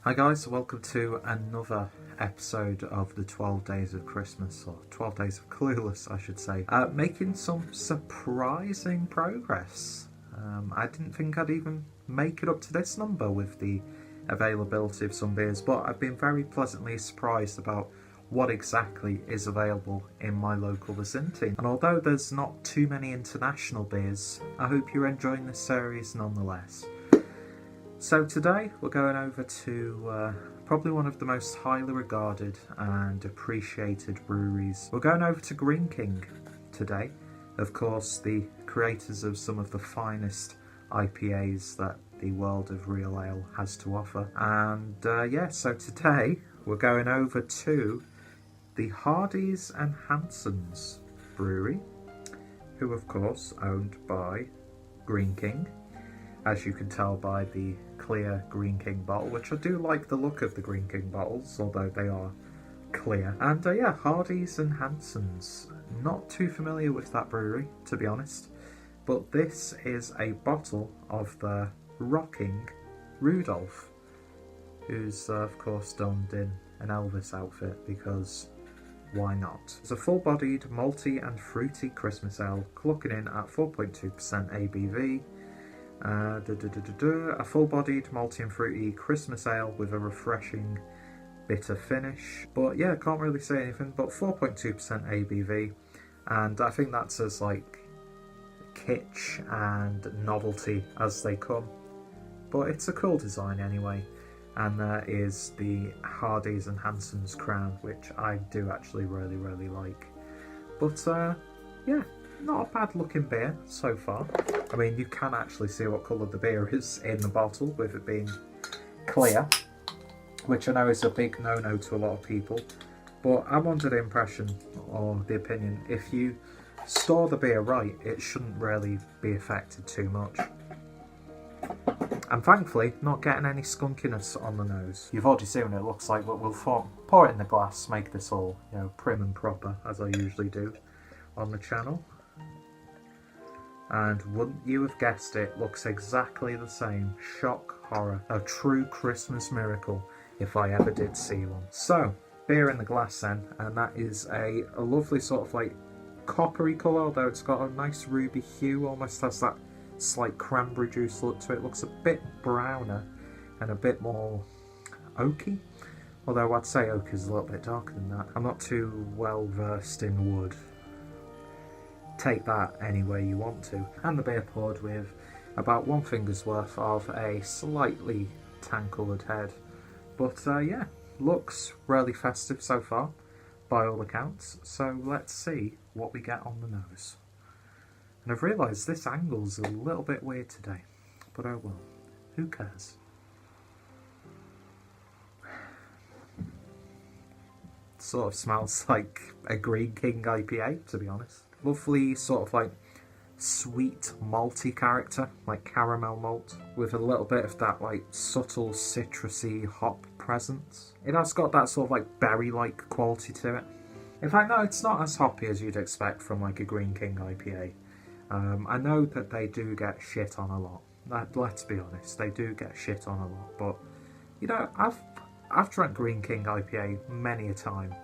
Hi guys, welcome to another episode of the 12 Days of Christmas, or 12 Days of Clueless I should say. Making some surprising progress. I didn't think I'd even make it up to this number with the availability of some beers, but I've been very pleasantly surprised about what exactly is available in my local vicinity. And although there's not too many international beers, I hope you're enjoying this series nonetheless. So today we're going over to probably one of the most highly regarded and appreciated breweries. We're going over to Greene today. Of course, the creators of some of the finest IPAs that the world of real ale has to offer. And so today we're going over to the Hardys and Hansons brewery, who of course owned by Greene, as you can tell by the clear Greene bottle, which I do like the look of the Greene bottles, although they are clear. And Hardys and Hansons. Not too familiar with that brewery, to be honest, but this is a bottle of the rocking Rudolph, who's of course donned in an Elvis outfit, because why not? It's a full-bodied, malty and fruity Christmas ale, clocking in at 4.2% ABV. A full-bodied, malty and fruity Christmas ale with a refreshing bitter finish. But yeah, can't really say anything, but 4.2% ABV, and I think that's as like kitsch and novelty as they come. But it's a cool design anyway, and there is the Hardys and Hansons crown, which I do actually really like. But yeah, not a bad looking beer so far. I mean, you can actually see what colour the beer is in the bottle, with it being clear, which I know is a big no-no to a lot of people. But I'm under the impression, or the opinion, if you store the beer right, it shouldn't really be affected too much. And thankfully, not getting any skunkiness on the nose. You've already seen what it looks like, but we'll pour it in the glass, make this all, you know, prim and proper, as I usually do on the channel. And wouldn't you have guessed it, looks exactly the same. Shock horror. A true Christmas miracle, if I ever did see one. So, beer in the glass then, and that is a lovely sort of like coppery colour, although it's got a nice ruby hue, almost has that slight cranberry juice look to it. Looks a bit browner and a bit more oaky, although I'd say oak is a little bit darker than that. I'm not too well versed in wood. Take that any way you want to. And the beer poured with about one finger's worth of a slightly tan coloured head. But yeah, looks really festive so far by all accounts. So let's see what we get on the nose. And I've realised this angle's a little bit weird today, but oh well, who cares? It sort of smells like a Greene IPA, to be honest. Lovely sort of like sweet malty character, like caramel malt, with a little bit of that like subtle citrusy hop presence. It has got that sort of like berry-like quality to it. In fact, no, it's not as hoppy as you'd expect from like a Greene IPA. I know that they do get shit on a lot. Let's be honest, they do get shit on a lot. But you know, I've drank Greene IPA many a time,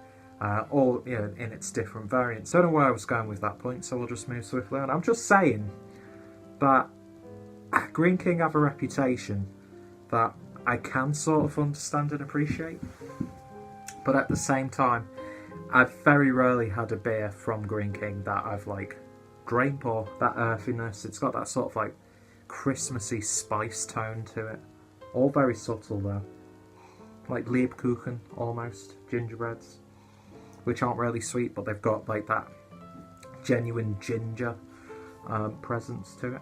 all you know, in its different variants. Don't know where I was going with that point, so we'll just move swiftly on. I'm just saying that Greene have a reputation that I can sort of understand and appreciate, but at the same time, I've very rarely had a beer from Greene that I've like drank, or that earthiness. It's got that sort of like Christmassy spice tone to it. All very subtle though. Like Lebkuchen almost, gingerbreads, which aren't really sweet, but they've got like that genuine ginger presence to it.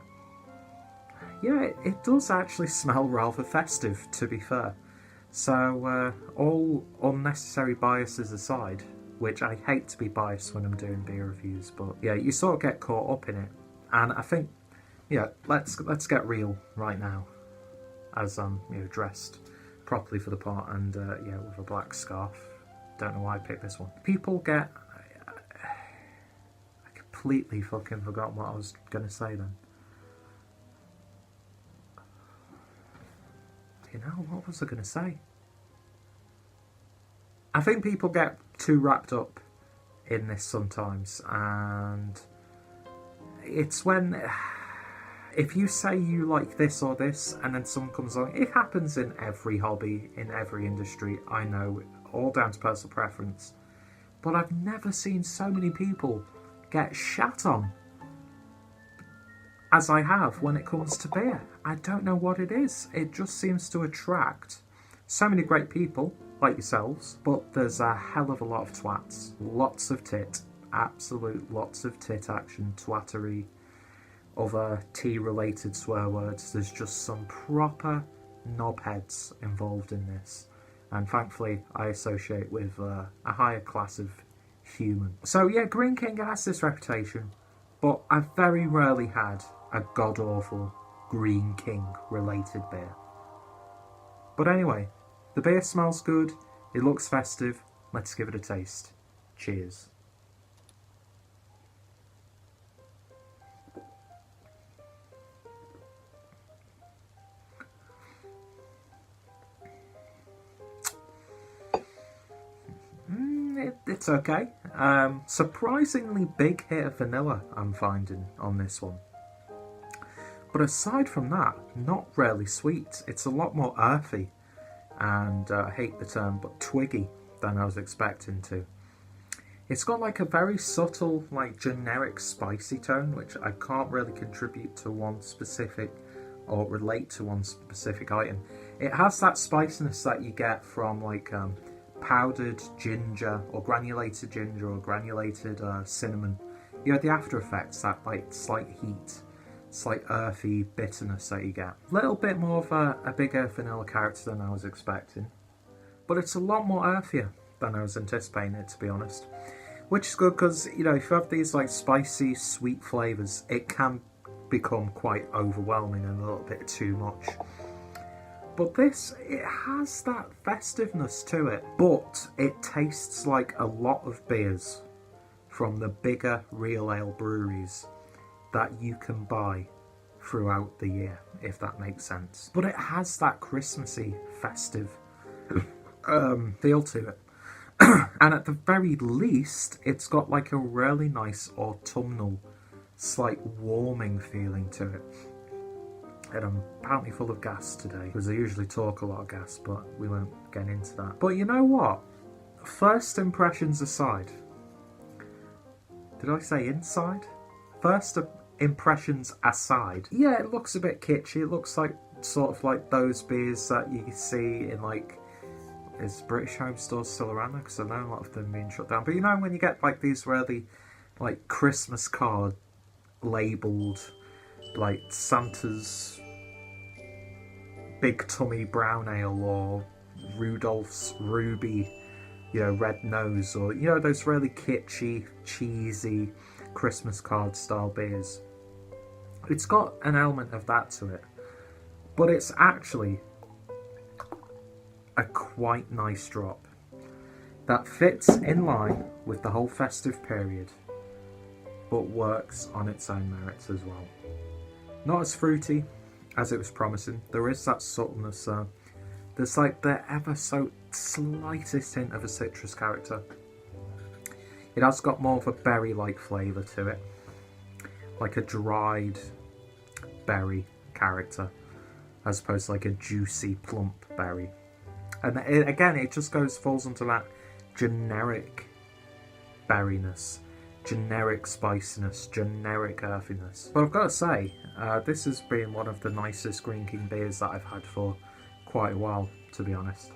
Yeah, it does actually smell rather festive, to be fair. So all unnecessary biases aside, which I hate to be biased when I'm doing beer reviews, but yeah, you sort of get caught up in it. And I think, yeah, let's get real right now, as I'm dressed properly for the part, and yeah, with a black scarf. Don't know why I picked this one. People get... I completely fucking forgot what I was going to say then. You know, what was I going to say? I think people get too wrapped up in this sometimes, and it's when, if you say you like this or this and then someone comes along, it happens in every hobby, in every industry, I know, all down to personal preference, but I've never seen so many people get shat on as I have when it comes to beer. I don't know what it is. It just seems to attract so many great people like yourselves, but there's a hell of a lot of twats. Lots of tit. Absolute lots of tit action, twattery, other tea-related swear words. There's just some proper knobheads involved in this. And thankfully, I associate with a higher class of human. So yeah, Greene King has this reputation, but I've very rarely had a god-awful Greene King related beer. But anyway, the beer smells good, it looks festive, let's give it a taste. Cheers. It's okay. Surprisingly big hit of vanilla I'm finding on this one. But aside from that, not really sweet. It's a lot more earthy and, I hate the term, but twiggy than I was expecting to. It's got like a very subtle, like generic spicy tone, which I can't really contribute to one specific or relate to one specific item. It has that spiciness that you get from like powdered ginger or granulated cinnamon. You know, the after effects, that like slight heat, slight earthy bitterness that you get. A little bit more of a bigger vanilla character than I was expecting, but it's a lot more earthier than I was anticipating it, to be honest. Which is good because, you know, if you have these like spicy, sweet flavours, it can become quite overwhelming and a little bit too much. But this, it has that festiveness to it, but it tastes like a lot of beers from the bigger real ale breweries that you can buy throughout the year, if that makes sense. But it has that Christmassy, festive feel to it. And at the very least, it's got like a really nice autumnal, slight warming feeling to it. And I'm apparently full of gas today, because I usually talk a lot of gas, but we won't get into that. But you know what? First impressions aside. Did I say inside? First impressions aside. Yeah, it looks a bit kitschy. It looks like sort of like those beers that you see in like, is British Home Stores still around? Because I know a lot of them being shut down. But you know when you get like these really like Christmas card labelled like Santa's Big Tummy Brown Ale or Rudolph's Ruby, you know, Red Nose, or you know those really kitschy, cheesy Christmas card style beers. It's got an element of that to it, but it's actually a quite nice drop that fits in line with the whole festive period, but works on its own merits as well. Not as fruity as it was promising. There is that subtleness. There's like the ever so slightest hint of a citrus character. It has got more of a berry-like flavour to it, like a dried berry character, as opposed to like a juicy, plump berry. And again, it just falls into that generic berryness, generic spiciness, generic earthiness. But I've got to say, this has been one of the nicest Greene King beers that I've had for quite a while, to be honest.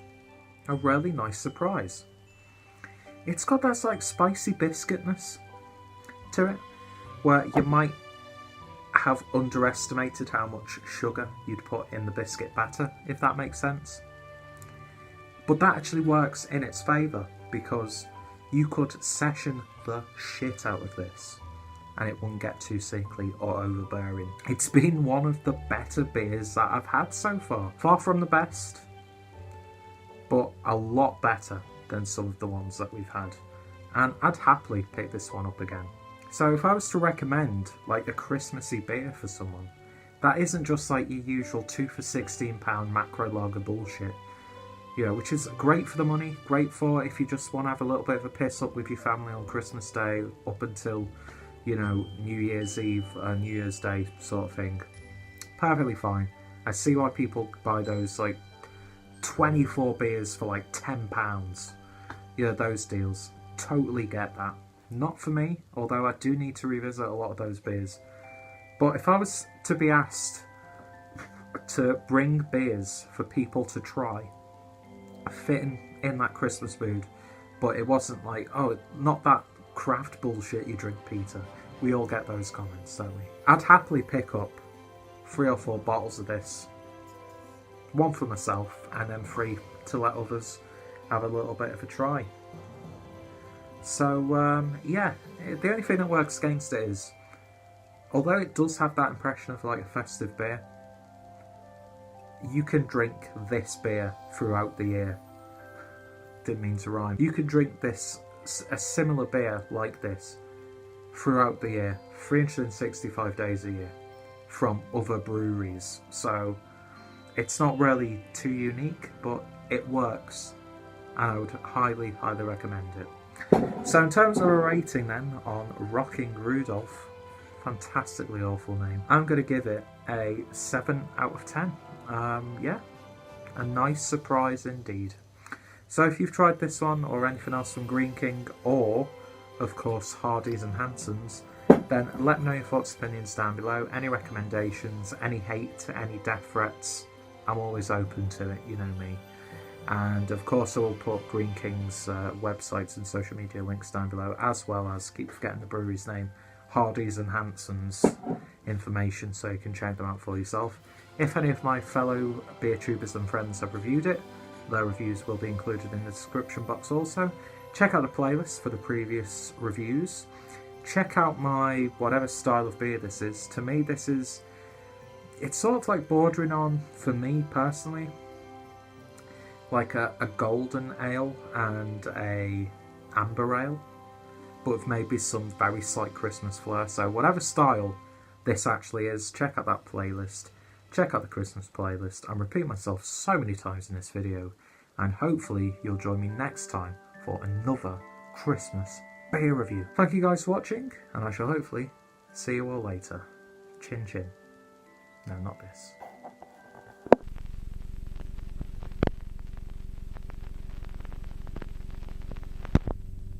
A really nice surprise. It's got that like spicy biscuitness to it, where you might have underestimated how much sugar you'd put in the biscuit batter, if that makes sense. But that actually works in its favour, because you could session the shit out of this and it wouldn't get too sickly or overbearing. It's been one of the better beers that I've had so far. Far from the best, but a lot better than some of the ones that we've had. And I'd happily pick this one up again. So if I was to recommend like a Christmassy beer for someone, that isn't just like your usual 2 for £16 macro lager bullshit. You know, which is great for the money, great for if you just want to have a little bit of a piss up with your family on Christmas Day up until, you know, New Year's Eve, New Year's Day sort of thing. Perfectly fine. I see why people buy those, like, 24 beers for like £10. You know, those deals. Totally get that. Not for me, although I do need to revisit a lot of those beers. But if I was to be asked to bring beers for people to try, fitting in that Christmas mood, but it wasn't like, oh, not that craft bullshit you drink, Peter. We all get those comments, don't we? I'd happily pick up 3 or 4 bottles of this, 1 for myself and then 3 to let others have a little bit of a try. So yeah, the only thing that works against it is, although it does have that impression of like a festive beer, you can drink this beer throughout the year. Didn't mean to rhyme. You can drink this, a similar beer like this, throughout the year, 365 days a year, from other breweries. So it's not really too unique, but it works, and I would highly, highly recommend it. So in terms of a rating then on Rocking Rudolph, fantastically awful name, I'm going to give it a 7 out of 10. Yeah, a nice surprise indeed. So if you've tried this one or anything else from Greene King, or of course Hardy's and Hansons, then let me know your thoughts and opinions down below. Any recommendations, any hate, any death threats, I'm always open to it, you know me. And of course I will put Greene King's websites and social media links down below, as well as, keep forgetting the brewery's name, Hardy's and Hansons information, so you can check them out for yourself. If any of my fellow beer tubers and friends have reviewed it, their reviews will be included in the description box also. Check out the playlist for the previous reviews. Check out my whatever style of beer this is. To me, this is, it's sort of like bordering on, for me personally, like a golden ale and a amber ale, but with maybe some very slight Christmas flair. So whatever style this actually is, check out that playlist. Check out the Christmas playlist. I'm repeating myself so many times in this video, and hopefully you'll join me next time for another Christmas beer review. Thank you guys for watching, and I shall hopefully see you all later. Chin chin. No, not this.